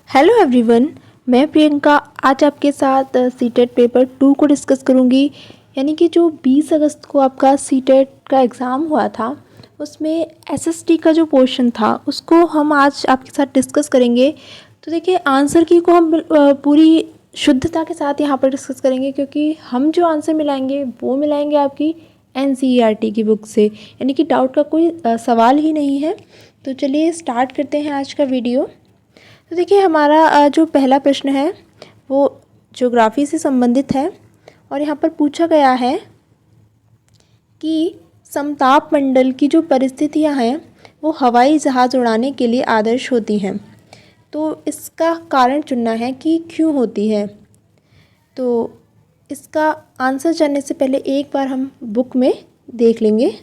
Hello everyone, मैं प्रियंका आज आपके साथ सीटेट पेपर 2 को डिस्कस करूंगी। यानी कि जो 20 अगस्त को आपका सीटेट का एग्ज़ाम हुआ था उसमें एसएसटी का जो पोर्शन था उसको हम आज आपके साथ डिस्कस करेंगे। तो देखिए आंसर की को हम पूरी शुद्धता के साथ यहाँ पर डिस्कस करेंगे, क्योंकि हम जो आंसर मिलाएंगे वो मिलाएंगे आपकी एनसीईआरटी की बुक से, यानी कि डाउट का कोई सवाल ही नहीं है। तो चलिए स्टार्ट करते हैं आज का वीडियो। तो देखिए हमारा जो पहला प्रश्न है वो ज्योग्राफी से संबंधित है और यहाँ पर पूछा गया है कि समताप मंडल की जो परिस्थितियाँ हैं वो हवाई जहाज़ उड़ाने के लिए आदर्श होती हैं। तो इसका कारण चुनना है कि क्यों होती है। तो इसका आंसर जानने से पहले एक बार हम बुक में देख लेंगे।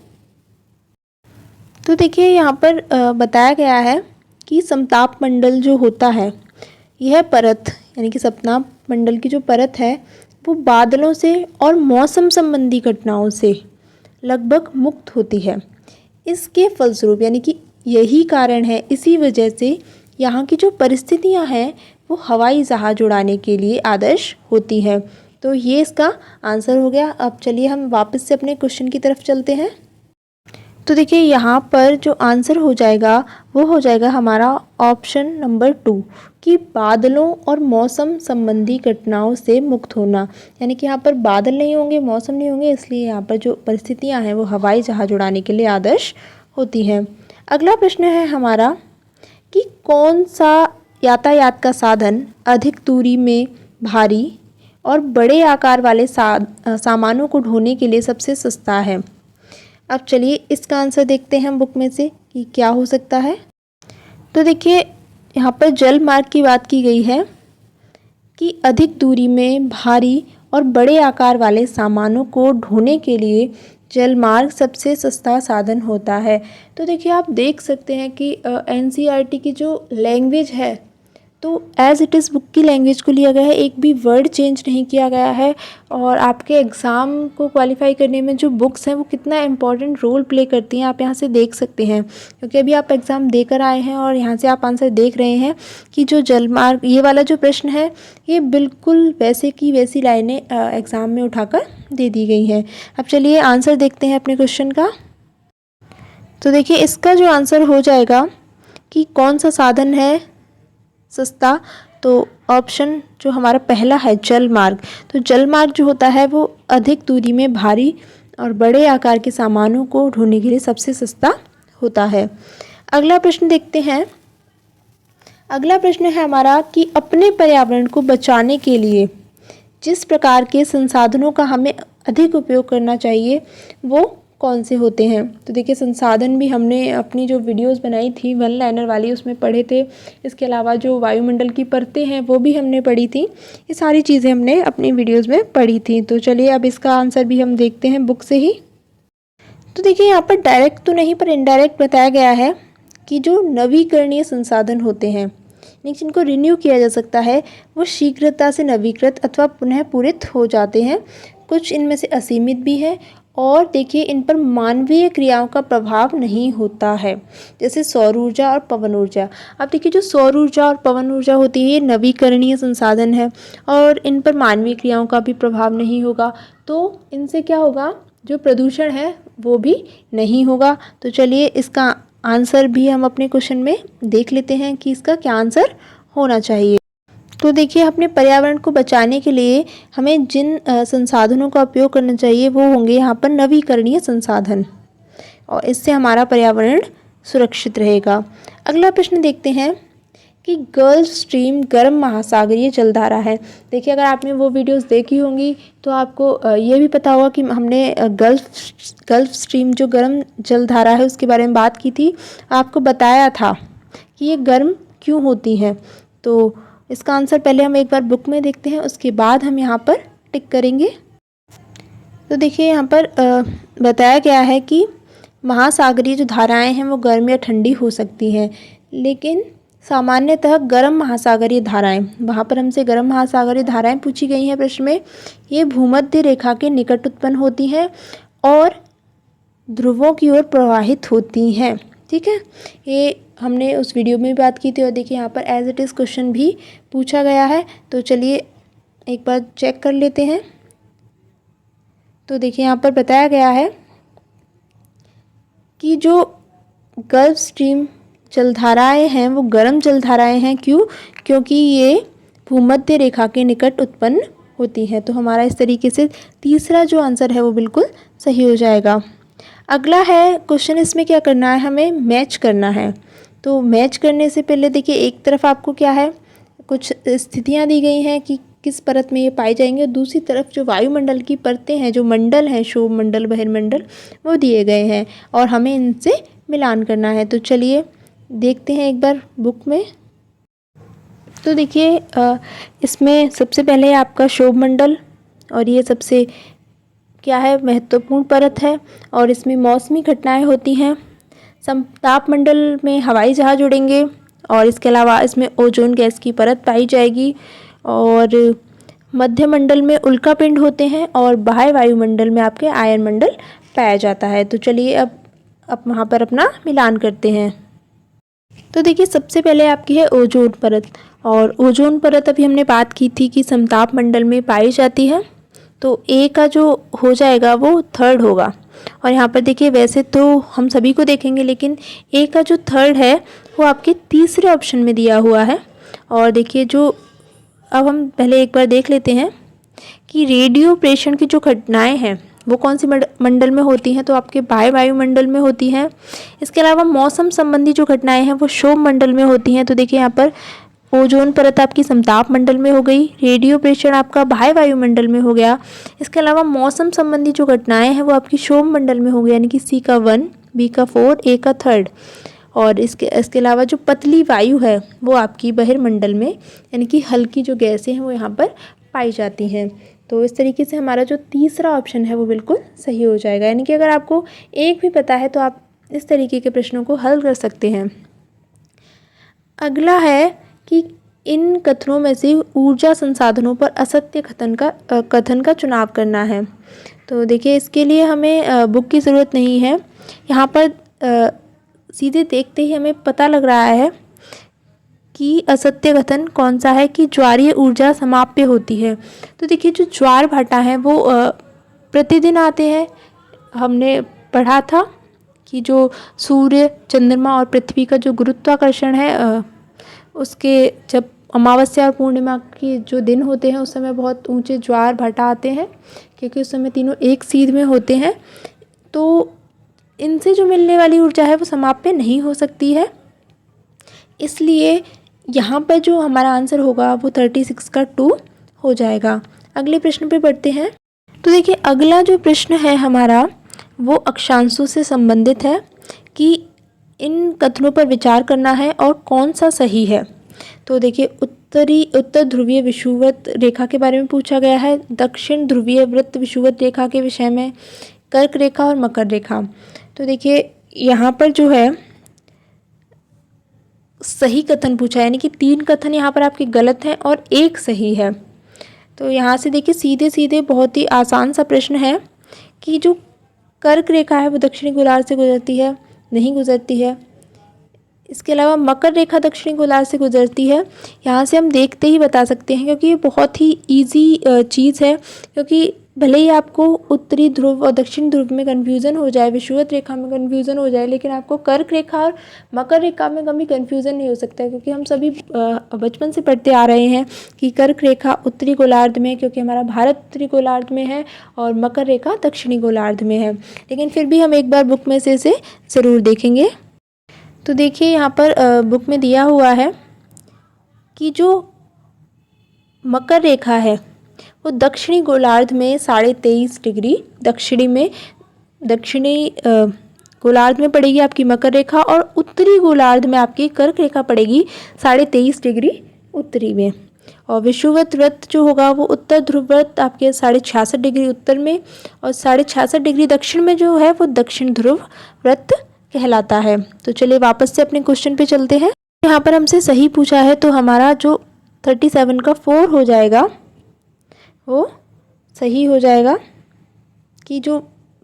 तो देखिए यहाँ पर बताया गया है कि समताप मंडल जो होता है यह परत, यानी कि समताप मंडल की जो परत है वो बादलों से और मौसम संबंधी घटनाओं से लगभग मुक्त होती है। इसके फलस्वरूप, यानी कि यही कारण है, इसी वजह से यहाँ की जो परिस्थितियाँ हैं वो हवाई जहाज़ उड़ाने के लिए आदर्श होती हैं। तो ये इसका आंसर हो गया। अब चलिए हम वापस से अपने क्वेश्चन की तरफ चलते हैं। तो देखिए यहाँ पर जो आंसर हो जाएगा वो हो जाएगा हमारा ऑप्शन नंबर 2 कि बादलों और मौसम संबंधी घटनाओं से मुक्त होना। यानी कि यहाँ पर बादल नहीं होंगे, मौसम नहीं होंगे, इसलिए यहाँ पर जो परिस्थितियाँ हैं वो हवाई जहाज़ उड़ाने के लिए आदर्श होती हैं। अगला प्रश्न है हमारा कि कौन सा यातायात का साधन अधिक दूरी में भारी और बड़े आकार वाले सामानों को ढोने के लिए सबसे सस्ता है। अब चलिए इसका आंसर देखते हैं हम बुक में से कि क्या हो सकता है। तो देखिए यहाँ पर जल मार्ग की बात की गई है कि अधिक दूरी में भारी और बड़े आकार वाले सामानों को ढोने के लिए जल मार्ग सबसे सस्ता साधन होता है। तो देखिए आप देख सकते हैं कि एनसीईआरटी की जो लैंग्वेज है तो एज़ इट इज़ बुक की लैंग्वेज को लिया गया है, एक भी वर्ड चेंज नहीं किया गया है। और आपके एग्ज़ाम को क्वालिफाई करने में जो बुक्स हैं वो कितना इम्पॉर्टेंट रोल प्ले करती हैं आप यहाँ से देख सकते हैं, क्योंकि अभी आप एग्ज़ाम देकर आए हैं और यहाँ से आप आंसर देख रहे हैं कि जो जलमार्ग ये वाला जो प्रश्न है ये बिल्कुल वैसे की वैसी लाइनें एग्ज़ाम में उठाकर दे दी गई हैं। अब चलिए आंसर देखते हैं अपने क्वेश्चन का। तो देखिए इसका जो आंसर हो जाएगा कि कौन सा साधन है सस्ता, तो ऑप्शन जो हमारा पहला है जल मार्ग। तो जल मार्ग जो होता है वो अधिक दूरी में भारी और बड़े आकार के सामानों को ढोने के लिए सबसे सस्ता होता है। अगला प्रश्न देखते हैं। अगला प्रश्न है हमारा कि अपने पर्यावरण को बचाने के लिए जिस प्रकार के संसाधनों का हमें अधिक उपयोग करना चाहिए वो कौन से होते हैं। तो देखिए संसाधन भी हमने अपनी जो वीडियोस बनाई थी वन लाइनर वाली उसमें पढ़े थे। इसके अलावा जो वायुमंडल की परतें हैं वो भी हमने पढ़ी थी। ये सारी चीज़ें हमने अपनी वीडियोस में पढ़ी थी। तो चलिए अब इसका आंसर भी हम देखते हैं बुक से ही। तो देखिए यहाँ पर डायरेक्ट तो नहीं पर इनडायरेक्ट बताया गया है कि जो नवीकरणीय संसाधन होते हैं जिनको रिन्यू किया जा सकता है वो शीघ्रता से नवीकृत अथवा पुनः पूरित हो जाते हैं। कुछ इनमें से असीमित भी है और देखिए इन पर मानवीय क्रियाओं का प्रभाव नहीं होता है, जैसे सौर ऊर्जा और पवन ऊर्जा। अब देखिए जो सौर ऊर्जा और पवन ऊर्जा होती है ये नवीकरणीय संसाधन है और इन पर मानवीय क्रियाओं का भी प्रभाव नहीं होगा। तो इनसे क्या होगा, जो प्रदूषण है वो भी नहीं होगा। तो चलिए इसका आंसर भी हम अपने क्वेश्चन में देख लेते हैं कि इसका क्या आंसर होना चाहिए। तो देखिए अपने पर्यावरण को बचाने के लिए हमें जिन संसाधनों का उपयोग करना चाहिए वो होंगे यहाँ पर नवीकरणीय संसाधन, और इससे हमारा पर्यावरण सुरक्षित रहेगा। अगला प्रश्न देखते हैं कि गल्फ स्ट्रीम गर्म महासागरीय जलधारा है। देखिए अगर आपने वो वीडियोस देखी होंगी तो आपको ये भी पता होगा कि हमने गल्फ स्ट्रीम जो गर्म जलधारा है उसके बारे में बात की थी। आपको बताया था कि ये गर्म क्यों होती है। तो इसका आंसर पहले हम एक बार बुक में देखते हैं, उसके बाद हम यहाँ पर टिक करेंगे। तो देखिए यहाँ पर बताया गया है कि महासागरीय जो धाराएं हैं वो गर्म या ठंडी हो सकती हैं, लेकिन सामान्यतः गर्म महासागरीय धाराएं, वहाँ पर हमसे गर्म महासागरीय धाराएं पूछी गई हैं प्रश्न में, ये भूमध्य रेखा के निकट उत्पन्न होती हैं और ध्रुवों की ओर प्रवाहित होती हैं। ठीक है, ये हमने उस वीडियो में भी बात की थी और देखिए यहाँ पर एज इट इज़ क्वेश्चन भी पूछा गया है। तो चलिए एक बार चेक कर लेते हैं। तो देखिए यहाँ पर बताया गया है कि जो गल्फ स्ट्रीम जलधाराएं हैं वो गर्म जलधाराएं हैं। क्यों? क्योंकि ये भूमध्य रेखा के निकट उत्पन्न होती हैं। तो हमारा इस तरीके से तीसरा जो आंसर है वो बिल्कुल सही हो जाएगा। अगला है क्वेश्चन, इसमें क्या करना है, हमें मैच करना है। तो मैच करने से पहले देखिए एक तरफ आपको क्या है, कुछ स्थितियां दी गई हैं कि किस परत में ये पाए जाएंगे, और दूसरी तरफ जो वायुमंडल की परतें हैं, जो मंडल हैं, शोभ मंडल, बहिर्मंडल, वो दिए गए हैं और हमें इनसे मिलान करना है। तो चलिए देखते हैं एक बार बुक में। तो देखिए इसमें सबसे पहले आपका शोभ मंडल, और ये सबसे क्या है, महत्वपूर्ण परत है और इसमें मौसमी घटनाएं होती हैं। समताप मंडल में हवाई जहाज उड़ेंगे और इसके अलावा इसमें ओजोन गैस की परत पाई जाएगी, और मध्य मंडल में उल्कापिंड होते हैं और बाह्य वायुमंडल में आपके आयन मंडल पाया जाता है। तो चलिए अब वहाँ पर अपना मिलान करते हैं। तो देखिए सबसे पहले आपकी है ओजोन परत, और ओजोन परत अभी हमने बात की थी कि समताप मंडल में पाई जाती है। तो ए का जो हो जाएगा वो थर्ड होगा, और यहाँ पर देखिए वैसे तो हम सभी को देखेंगे लेकिन ए का जो थर्ड है वो आपके तीसरे ऑप्शन में दिया हुआ है। और देखिए जो अब हम पहले एक बार देख लेते हैं कि रेडियो प्रेषण की जो घटनाएं हैं वो कौन सी मंडल में होती हैं, तो आपके बाह्य वायुमंडल में होती हैं। इसके अलावा मौसम संबंधी जो घटनाएं हैं वो शोभ मंडल में होती हैं। तो देखिए यहाँ पर ओजोन परत आपकी समताप मंडल में हो गई, रेडियो प्रेषण आपका बाह्य वायुमंडल में हो गया। इसके अलावा मौसम संबंधी जो घटनाएं हैं वो आपकी शोभ मंडल में हो गई, यानी कि सी का 1, बी का 4, ए का 3rd। और इसके अलावा जो पतली वायु है वो आपकी बहिर्मंडल में, यानी कि हल्की जो गैसें हैं वो यहाँ पर पाई जाती हैं। तो इस तरीके से हमारा जो तीसरा ऑप्शन है वो बिल्कुल सही हो जाएगा। यानी कि अगर आपको एक भी पता है तो आप इस तरीके के प्रश्नों को हल कर सकते हैं। अगला है कि इन कथनों में से ऊर्जा संसाधनों पर असत्य कथन का चुनाव करना है। तो देखिए इसके लिए हमें बुक की ज़रूरत नहीं है। यहाँ पर सीधे देखते ही हमें पता लग रहा है कि असत्य कथन कौन सा है, कि ज्वारीय ऊर्जा समाप्य होती है। तो देखिए जो ज्वार भाटा है वो प्रतिदिन आते हैं। हमने पढ़ा था कि जो सूर्य, चंद्रमा और पृथ्वी का जो गुरुत्वाकर्षण है उसके जब अमावस्या और पूर्णिमा के जो दिन होते हैं उस समय बहुत ऊंचे ज्वार भाटा आते हैं, क्योंकि उस समय तीनों एक सीध में होते हैं। तो इनसे जो मिलने वाली ऊर्जा है वो समाप्य नहीं हो सकती है, इसलिए यहाँ पर जो हमारा आंसर होगा वो 36 का 2 हो जाएगा। अगले प्रश्न पे बढ़ते हैं। तो देखिए अगला जो प्रश्न है हमारा वो अक्षांशों से संबंधित है कि इन कथनों पर विचार करना है और कौन सा सही है। तो देखिए उत्तर ध्रुवीय विषुवत रेखा के बारे में पूछा गया है, दक्षिण ध्रुवीय वृत्त विषुवत रेखा के विषय में, कर्क रेखा और मकर रेखा। तो देखिए यहाँ पर जो है सही कथन पूछा है, यानी कि 3 कथन यहाँ पर आपके गलत हैं और 1 सही है। तो यहाँ से देखिए सीधे सीधे बहुत ही आसान सा प्रश्न है कि जो कर्क रेखा है वो दक्षिणी गोलार्ध से गुजरती है, नहीं गुजरती है। इसके अलावा मकर रेखा दक्षिणी गोलार्ध से गुजरती है। यहाँ से हम देखते ही बता सकते हैं, क्योंकि ये बहुत ही इजी चीज़ है। क्योंकि भले ही आपको उत्तरी ध्रुव और दक्षिण ध्रुव में कन्फ्यूज़न हो जाए, विषुवत रेखा में कन्फ्यूज़न हो जाए, लेकिन आपको कर्क रेखा और मकर रेखा में कभी कन्फ्यूज़न नहीं हो सकता है, क्योंकि हम सभी बचपन से पढ़ते आ रहे हैं कि कर्क रेखा उत्तरी गोलार्ध में, क्योंकि हमारा भारत उत्तरी गोलार्ध में है, और मकर रेखा दक्षिणी गोलार्ध में है। लेकिन फिर भी हम एक बार बुक में से इसे ज़रूर देखेंगे। तो देखिए यहाँ पर बुक में दिया हुआ है कि जो मकर रेखा है वो दक्षिणी गोलार्ध में 23.5 डिग्री दक्षिणी गोलार्ध में पड़ेगी आपकी मकर रेखा, और उत्तरी गोलार्ध में आपकी कर्क रेखा पड़ेगी 23.5 डिग्री उत्तरी में। और विषुवत वृत्त जो होगा वो उत्तर ध्रुव वृत्त आपके 66.5 डिग्री उत्तर में, और 66.5 डिग्री दक्षिण में जो है वो दक्षिण ध्रुव वृत्त कहलाता है। तो चलिए वापस से अपने क्वेश्चन पे चलते हैं। यहाँ पर हमसे सही पूछा है, तो हमारा जो 37 का 4 हो जाएगा वो सही हो जाएगा कि जो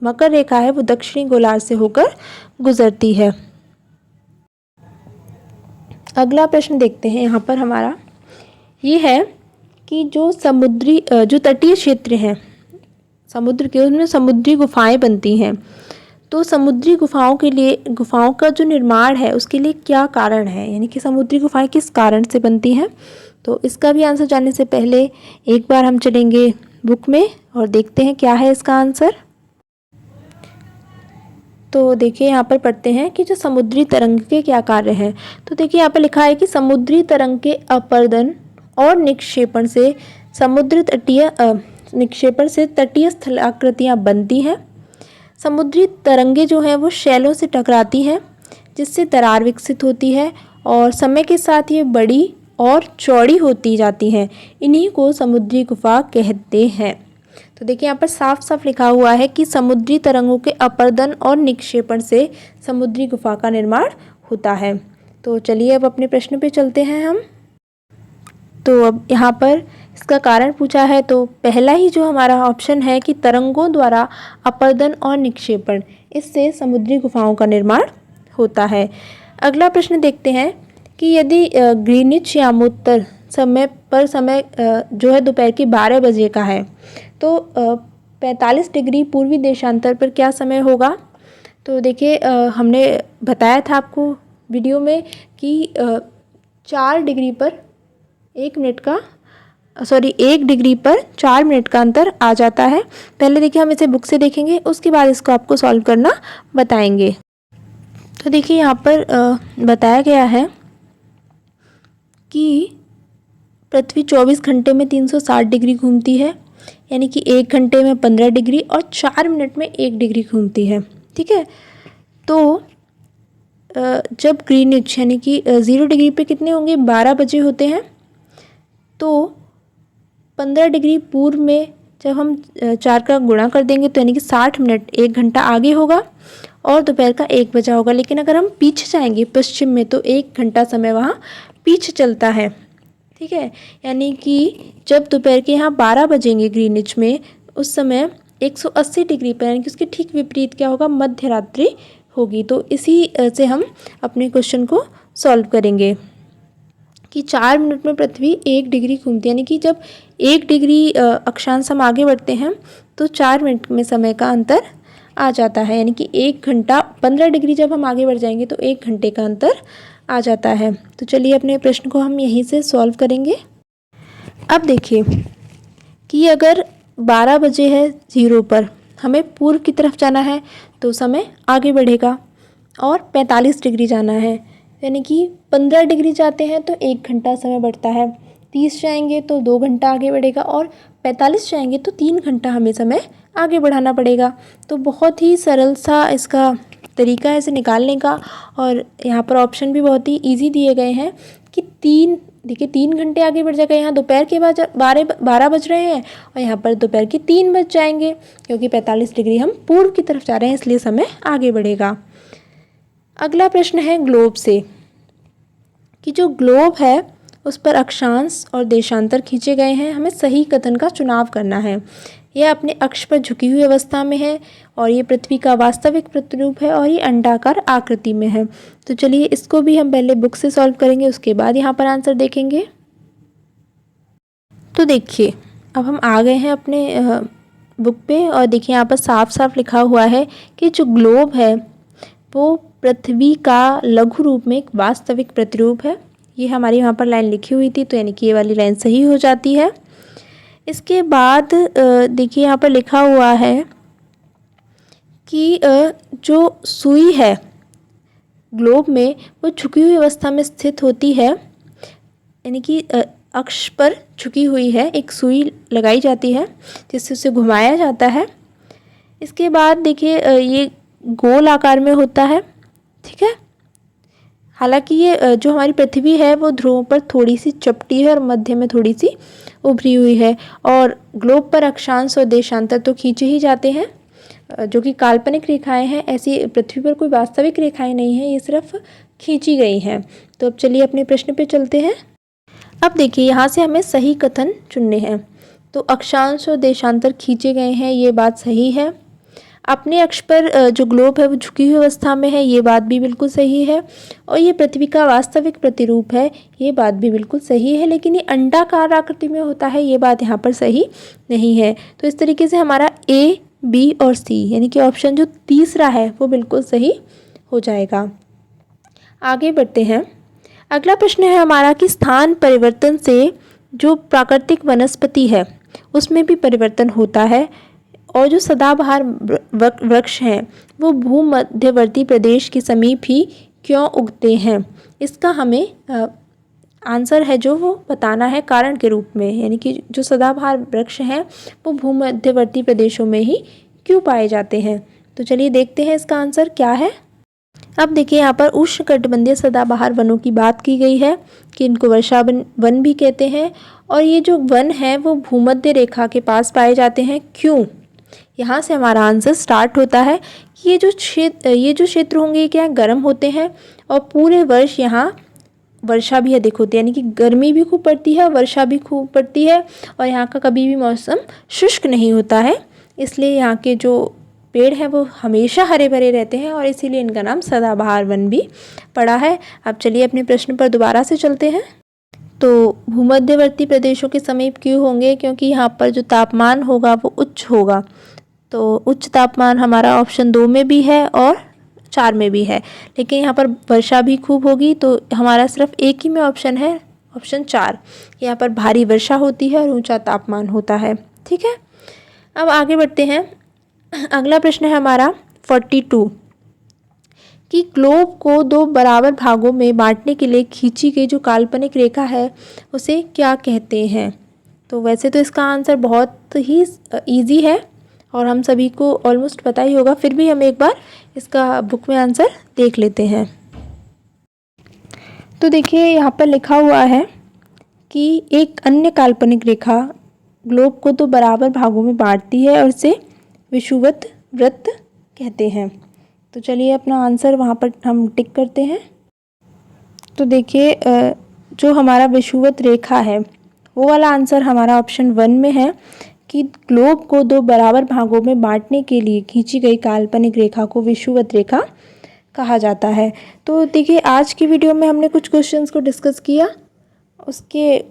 मकर रेखा है वो दक्षिणी गोलार्ध से होकर गुजरती है। अगला प्रश्न देखते हैं यहाँ पर हमारा, ये है कि जो तटीय क्षेत्र हैं समुद्र के, उसमें समुद्री गुफाएं बनती हैं। तो समुद्री गुफाओं का जो निर्माण है उसके लिए क्या कारण है, यानी कि समुद्री गुफाएं किस कारण से बनती हैं। तो इसका भी आंसर जानने से पहले एक बार हम चलेंगे बुक में और देखते हैं क्या है इसका आंसर। तो देखिए यहाँ पर पढ़ते हैं कि जो समुद्री तरंग के क्या कार्य हैं। तो देखिए यहाँ पर लिखा है कि समुद्री तरंग के अपर्दन और निक्षेपण से तटीय स्थलाकृतियाँ बनती हैं। समुद्री तरंगे जो हैं वो शैलों से टकराती हैं, जिससे दरार विकसित होती है और समय के साथ ये बड़ी और चौड़ी होती जाती हैं। इन्हीं को समुद्री गुफा कहते हैं। तो देखिए यहाँ पर साफ साफ लिखा हुआ है कि समुद्री तरंगों के अपर्दन और निक्षेपण से समुद्री गुफा का निर्माण होता है। तो चलिए अब अपने प्रश्न पे चलते हैं हम। तो अब यहाँ पर इसका कारण पूछा है, तो पहला ही जो हमारा ऑप्शन है कि तरंगों द्वारा अपर्दन और निक्षेपण, इससे समुद्री गुफाओं का निर्माण होता है। अगला प्रश्न देखते हैं कि यदि ग्रीनिच यामोत्तर समय जो है दोपहर के 12 बजे का है, तो 45 डिग्री पूर्वी देशांतर पर क्या समय होगा। तो देखिए हमने बताया था आपको वीडियो में कि 1 डिग्री पर 4 मिनट का अंतर आ जाता है। पहले देखिए हम इसे बुक से देखेंगे, उसके बाद इसको आपको सॉल्व करना बताएंगे। तो देखिए यहाँ पर बताया गया है कि पृथ्वी 24 घंटे में 360 डिग्री घूमती है, यानी कि 1 घंटे में 15 डिग्री और 4 मिनट में 1 डिग्री घूमती है। ठीक है, तो जब ग्रीनिच यानी कि 0 डिग्री पे कितने होंगे, 12 बजे होते हैं। तो 15 डिग्री पूर्व में जब हम 4 का गुणा कर देंगे तो यानी कि 60 मिनट, 1 घंटा आगे होगा और दोपहर का 1 बजा होगा। लेकिन अगर हम पीछे जाएंगे पश्चिम में तो 1 घंटा समय वहाँ पीछे चलता है। ठीक है, यानी कि जब दोपहर के यहाँ 12 बजेंगे ग्रीनिच में, उस समय 180 डिग्री पर, यानी कि उसके ठीक विपरीत क्या होगा, मध्य रात्रि होगी। तो इसी से हम अपने क्वेश्चन को सॉल्व करेंगे कि 4 मिनट में पृथ्वी 1 डिग्री घूमती है, यानी कि जब 1 डिग्री अक्षांश हम आगे बढ़ते हैं तो 4 मिनट में समय का अंतर आ जाता है, यानी कि 1 घंटा। 15 डिग्री जब हम आगे बढ़ जाएंगे तो 1 घंटे का अंतर आ जाता है। तो चलिए अपने प्रश्न को हम यहीं से सॉल्व करेंगे। अब देखिए कि अगर 12 बजे है 0 पर, हमें पूर्व की तरफ जाना है तो समय आगे बढ़ेगा, और 45 डिग्री जाना है, यानी कि 15 डिग्री जाते हैं तो 1 घंटा समय बढ़ता है, 30 जाएंगे तो 2 घंटा आगे बढ़ेगा, और 45 जाएंगे तो 3 घंटा हमें समय आगे बढ़ाना पड़ेगा। तो बहुत ही सरल सा इसका तरीका है इसे निकालने का, और यहाँ पर ऑप्शन भी बहुत ही इजी दिए गए हैं कि 3 घंटे आगे बढ़ जाएगा। यहाँ दोपहर के बाद 12 बज रहे हैं और यहाँ पर दोपहर के 3 बज जाएंगे, क्योंकि 45 डिग्री हम पूर्व की तरफ जा रहे हैं, इसलिए समय आगे बढ़ेगा। अगला प्रश्न है ग्लोब से, कि जो ग्लोब है उस पर अक्षांश और देशांतर खींचे गए हैं, हमें सही कथन का चुनाव करना है। यह अपने अक्ष पर झुकी हुई अवस्था में है और ये पृथ्वी का वास्तविक प्रतिरूप है और ये अंडाकार आकृति में है। तो चलिए इसको भी हम पहले बुक से सॉल्व करेंगे, उसके बाद यहाँ पर आंसर देखेंगे। तो देखिए अब हम आ गए हैं अपने बुक पे, और देखिए यहाँ पर साफ साफ लिखा हुआ है कि जो ग्लोब है वो पृथ्वी का लघु रूप में एक वास्तविक प्रतिरूप है। ये हमारी यहाँ पर लाइन लिखी हुई थी, तो यानी कि ये वाली लाइन सही हो जाती है। इसके बाद देखिए यहाँ पर लिखा हुआ है कि जो सुई है ग्लोब में वो झुकी हुई अवस्था में स्थित होती है, यानी कि अक्ष पर झुकी हुई है, एक सुई लगाई जाती है जिससे उसे घुमाया जाता है। इसके बाद देखिए ये गोल आकार में होता है। ठीक है, हालांकि ये जो हमारी पृथ्वी है वो ध्रुवों पर थोड़ी सी चपटी है और मध्य में थोड़ी सी उभरी हुई है, और ग्लोब पर अक्षांश और देशांतर तो खींचे ही जाते हैं, जो कि काल्पनिक रेखाएं हैं। ऐसी पृथ्वी पर कोई वास्तविक रेखाएं नहीं हैं, ये सिर्फ खींची गई हैं। तो अब चलिए अपने प्रश्न पे चलते हैं। अब देखिए यहाँ से हमें सही कथन चुनने हैं। तो अक्षांश और देशांतर खींचे गए हैं, ये बात सही है। अपने अक्ष पर जो ग्लोब है वो झुकी हुई अवस्था में है, ये बात भी बिल्कुल सही है। और ये पृथ्वी का वास्तविक प्रतिरूप है, ये बात भी बिल्कुल सही है। लेकिन ये अंडाकार आकृति में होता है, ये बात यहाँ पर सही नहीं है। तो इस तरीके से हमारा ए, बी और सी यानी कि ऑप्शन जो तीसरा है वो बिल्कुल सही हो जाएगा। आगे बढ़ते हैं। अगला प्रश्न है हमारा कि स्थान परिवर्तन से जो प्राकृतिक वनस्पति है उसमें भी परिवर्तन होता है और जो सदाबहार वृक्ष हैं वो भूमध्यवर्ती प्रदेश के समीप ही क्यों उगते हैं। इसका हमें आंसर है जो वो बताना है कारण के रूप में, यानी कि जो सदाबहार वृक्ष हैं वो भूमध्यवर्ती प्रदेशों में ही क्यों पाए जाते हैं। तो चलिए देखते हैं इसका आंसर क्या है। अब देखिए यहाँ पर उष्णकटिबंधीय सदाबहार वनों की बात की गई है कि इनको वर्षा वन भी कहते हैं और ये जो वन है वो भूमध्य रेखा के पास पाए जाते हैं। क्यों? यहाँ से हमारा आंसर स्टार्ट होता है कि ये जो क्षेत्र होंगे ये क्या गर्म होते हैं और पूरे वर्ष यहाँ वर्षा भी अधिक होती है, यानी कि गर्मी भी खूब पड़ती है, वर्षा भी खूब पड़ती है और यहाँ का कभी भी मौसम शुष्क नहीं होता है। इसलिए यहाँ के जो पेड़ हैं वो हमेशा हरे भरे रहते हैं और इसीलिए इनका नाम सदाबहार वन भी पड़ा है। अब चलिए अपने प्रश्न पर दोबारा से चलते हैं। तो भूमध्यवर्ती प्रदेशों के समीप क्यों होंगे? क्योंकि यहाँ पर जो तापमान होगा वो उच्च होगा। तो उच्च तापमान हमारा ऑप्शन 2 में भी है और 4 में भी है, लेकिन यहाँ पर वर्षा भी खूब होगी। तो हमारा सिर्फ एक ही में ऑप्शन है, ऑप्शन 4। यहाँ पर भारी वर्षा होती है और ऊंचा तापमान होता है। ठीक है, अब आगे बढ़ते हैं। अगला प्रश्न है हमारा 42 कि ग्लोब को 2 बराबर भागों में बांटने के लिए खींची गई जो काल्पनिक रेखा है उसे क्या कहते हैं। तो वैसे तो इसका आंसर बहुत ही इजी है और हम सभी को ऑलमोस्ट पता ही होगा, फिर भी हम एक बार इसका बुक में आंसर देख लेते हैं। तो देखिए यहाँ पर लिखा हुआ है कि एक अन्य काल्पनिक रेखा ग्लोब को 2 बराबर भागों में बांटती है और इसे विषुवत वृत्त कहते हैं। तो चलिए अपना आंसर वहाँ पर हम टिक करते हैं। तो देखिए जो हमारा विषुवत रेखा है वो वाला आंसर हमारा ऑप्शन 1 में है कि ग्लोब को 2 बराबर भागों में बांटने के लिए खींची गई काल्पनिक रेखा को विषुवत रेखा कहा जाता है। तो देखिए आज की वीडियो में हमने कुछ क्वेश्चंस को डिस्कस किया, उसके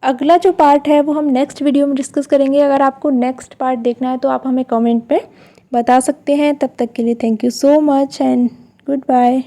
अगला जो पार्ट है वो हम नेक्स्ट वीडियो में डिस्कस करेंगे। अगर आपको नेक्स्ट पार्ट देखना है तो आप हमें कमेंट पे बता सकते हैं। तब तक के लिए thank you so much and good bye.